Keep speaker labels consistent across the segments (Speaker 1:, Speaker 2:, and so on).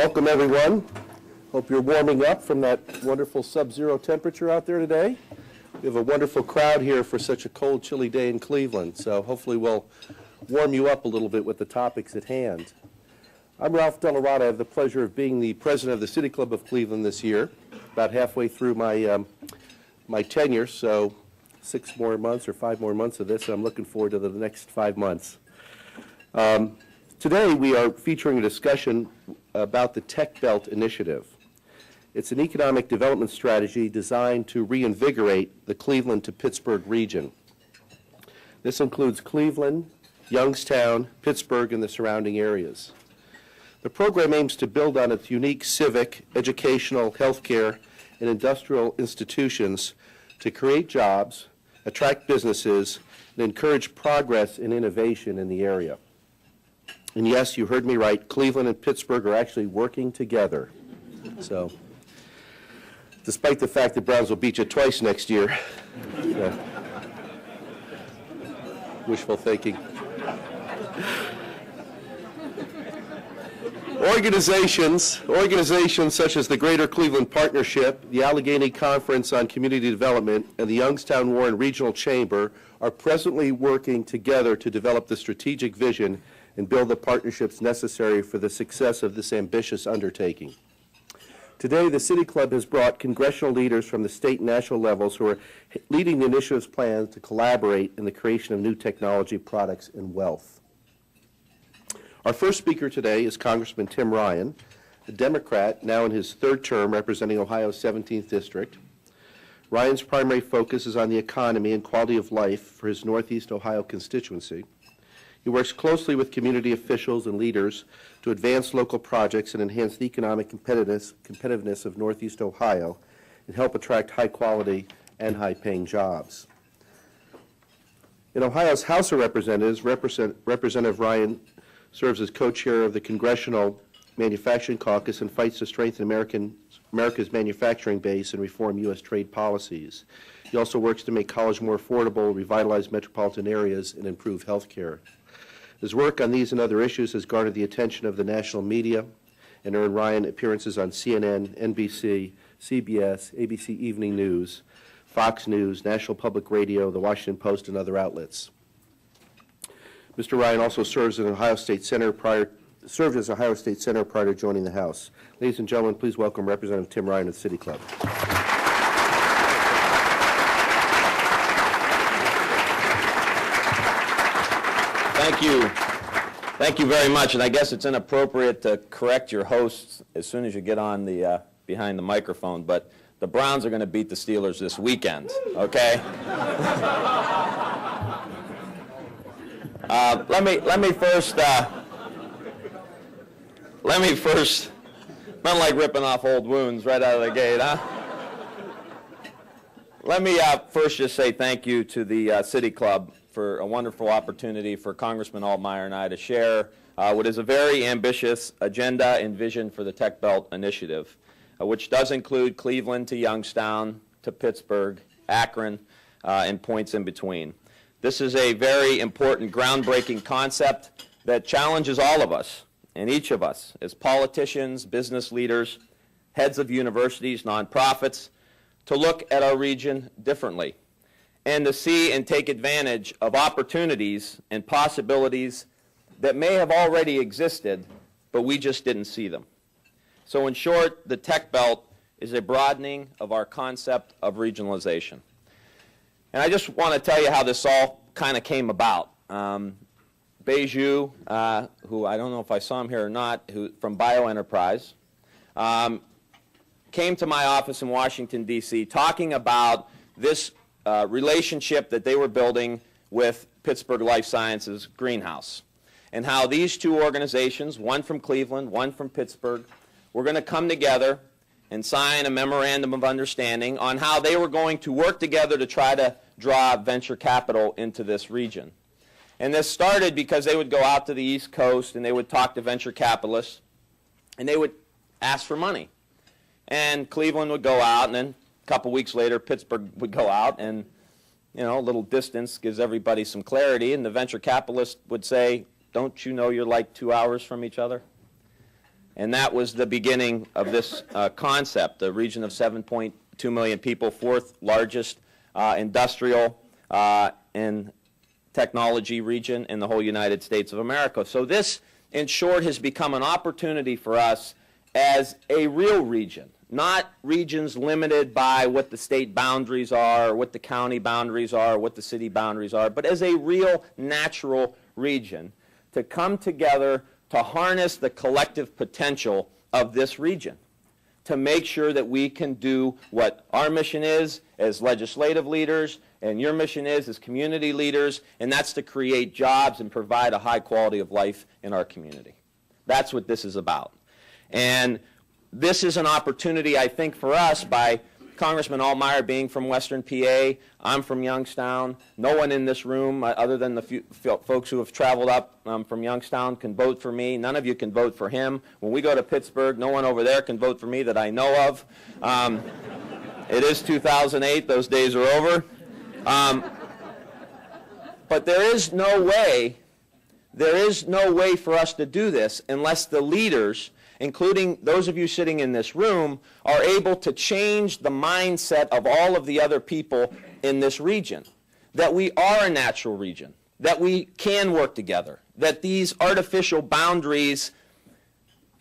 Speaker 1: Welcome, everyone. Hope you're warming up from that wonderful sub-zero temperature out there today. We have a wonderful crowd here for such a cold, chilly day in Cleveland, so hopefully we'll warm you up a little bit with the topics at hand. I'm Ralph Delarada. I have the pleasure of being the president of the City Club of Cleveland this year, about halfway through my tenure, so 6 more months or 5 more months of this, and I'm looking forward to the next 5 months. Today we are featuring a discussion about the Tech Belt Initiative. It's an economic development strategy designed to reinvigorate the Cleveland to Pittsburgh region. This includes Cleveland, Youngstown, Pittsburgh, and the surrounding areas. The program aims to build on its unique civic, educational, healthcare, and industrial institutions to create jobs, attract businesses, and encourage progress and innovation in the area. And yes, you heard me right, Cleveland and Pittsburgh are actually working together. So, despite the fact that Browns will beat you twice next year, wishful thinking. Organizations such as the Greater Cleveland Partnership, the Allegheny Conference on Community Development, and the Youngstown-Warren Regional Chamber are presently working together to develop the strategic vision and build the partnerships necessary for the success of this ambitious undertaking. Today, the City Club has brought congressional leaders from the state and national levels who are leading the initiative's plans to collaborate in the creation of new technology, products, and wealth. Our first speaker today is Congressman Tim Ryan, a Democrat now in his 3rd term representing Ohio's 17th District. Ryan's primary focus is on the economy and quality of life for his Northeast Ohio constituency. He works closely with community officials and leaders to advance local projects and enhance the economic competitiveness of Northeast Ohio and help attract high-quality and high-paying jobs. In Ohio's House of Representatives, Representative Ryan serves as co-chair of the Congressional Manufacturing Caucus and fights to strengthen America's manufacturing base and reform U.S. trade policies. He also works to make college more affordable, revitalize metropolitan areas, and improve health care. His work on these and other issues has garnered the attention of the national media and earned Ryan appearances on CNN, NBC, CBS, ABC Evening News, Fox News, National Public Radio, The Washington Post, and other outlets. Mr. Ryan also served as Ohio State Senator prior to joining the House. Ladies and gentlemen, please welcome Representative Tim Ryan of the City Club.
Speaker 2: Thank you. Thank you very much. And I guess it's inappropriate to correct your hosts as soon as you get on the behind the microphone, but the Browns are going to beat the Steelers this weekend, okay? Let me first, not like ripping off old wounds right out of the gate, huh? Let me first just say thank you to the City Club for a wonderful opportunity for Congressman Altmire and I to share what is a very ambitious agenda and vision for the Tech Belt Initiative, which does include Cleveland to Youngstown to Pittsburgh, Akron, and points in between. This is a very important, groundbreaking concept that challenges all of us and each of us as politicians, business leaders, heads of universities, nonprofits, to look at our region differently and to see and take advantage of opportunities and possibilities that may have already existed, but we just didn't see them. So in short, the Tech Belt is a broadening of our concept of regionalization. And I just want to tell you how this all kind of came about. Beju, who I don't know if I saw him here or not, from BioEnterprise, came to my office in Washington, D.C., talking about this relationship that they were building with Pittsburgh Life Sciences Greenhouse, and how these 2 organizations, one from Cleveland, one from Pittsburgh, were going to come together and sign a memorandum of understanding on how they were going to work together to try to draw venture capital into this region. And this started because they would go out to the East Coast and they would talk to venture capitalists and they would ask for money. And Cleveland would go out, and then a couple weeks later Pittsburgh would go out, and a little distance gives everybody some clarity, and the venture capitalist would say, "Don't you know you're like 2 hours from each other?" And that was the beginning of this concept, the region of 7.2 million people, fourth largest industrial and technology region in the whole United States of America. So this, in short, has become an opportunity for us as a real region, not regions limited by what the state boundaries are, or what the county boundaries are, or what the city boundaries are, but as a real natural region to come together to harness the collective potential of this region, to make sure that we can do what our mission is as legislative leaders, and your mission is as community leaders, and that's to create jobs and provide a high quality of life in our community. That's what this is about. And this is an opportunity, I think, for us by Congressman Altmire being from Western PA. I'm from Youngstown. No one in this room, other than the few folks who have traveled up from Youngstown, can vote for me. None of you can vote for him. When we go to Pittsburgh, no one over there can vote for me that I know of. It is 2008. Those days are over. But there is no way for us to do this unless the leaders, including those of you sitting in this room, are able to change the mindset of all of the other people in this region. That we are a natural region, that we can work together, that these artificial boundaries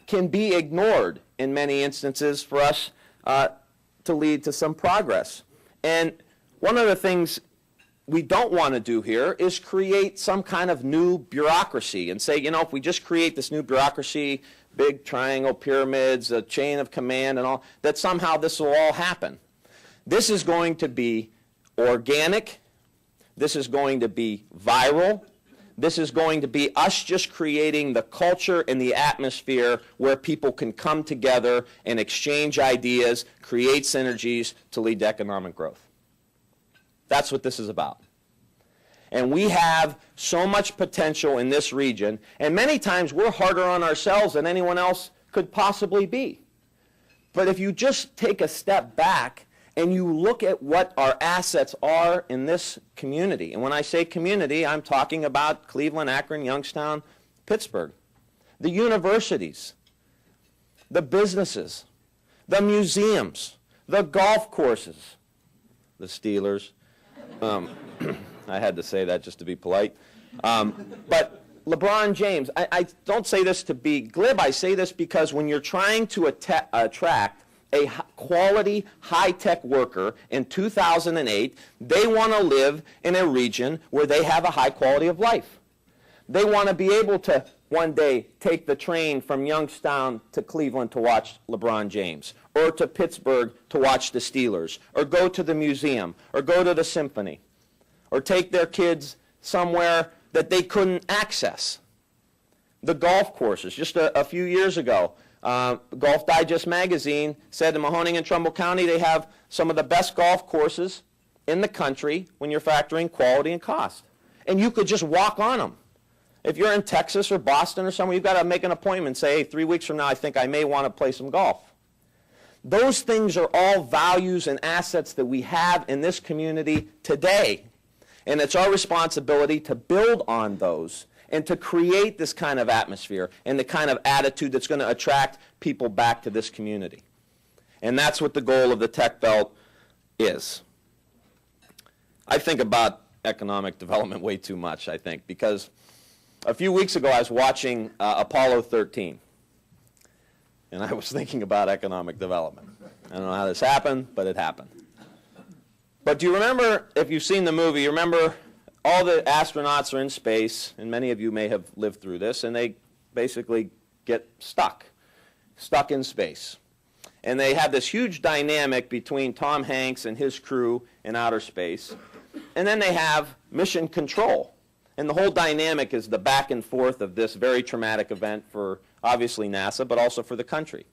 Speaker 2: can be ignored in many instances for us to lead to some progress. And one of the things we don't want to do here is create some kind of new bureaucracy and say, you know, if we just create this new bureaucracy, big triangle pyramids, a chain of command and all, that somehow this will all happen. This is going to be organic. This is going to be viral. This is going to be us just creating the culture and the atmosphere where people can come together and exchange ideas, create synergies to lead to economic growth. That's what this is about. And we have so much potential in this region, and many times we're harder on ourselves than anyone else could possibly be. But if you just take a step back and you look at what our assets are in this community, and when I say community, I'm talking about Cleveland, Akron, Youngstown, Pittsburgh, the universities, the businesses, the museums, the golf courses, the Steelers. I had to say that just to be polite. But LeBron James, I don't say this to be glib. I say this because when you're trying to attract a quality, high-tech worker in 2008, they want to live in a region where they have a high quality of life. They want to be able to one day take the train from Youngstown to Cleveland to watch LeBron James, or to Pittsburgh to watch the Steelers, or go to the museum, or go to the symphony, or take their kids somewhere that they couldn't access. The golf courses. Just a few years ago, Golf Digest magazine said in Mahoning and Trumbull County they have some of the best golf courses in the country when you're factoring quality and cost. And you could just walk on them. If you're in Texas or Boston or somewhere, you've got to make an appointment and say, hey, 3 weeks from now I think I may want to play some golf. Those things are all values and assets that we have in this community today. And it's our responsibility to build on those and to create this kind of atmosphere and the kind of attitude that's going to attract people back to this community. And that's what the goal of the Tech Belt is. I think about economic development way too much, I think, because a few weeks ago I was watching Apollo 13. And I was thinking about economic development. I don't know how this happened, but it happened. But do you remember, if you've seen the movie, you remember all the astronauts are in space, and many of you may have lived through this, and they basically get stuck in space. And they have this huge dynamic between Tom Hanks and his crew in outer space. And then they have mission control. And the whole dynamic is the back and forth of this very traumatic event for, obviously, NASA, but also for the country.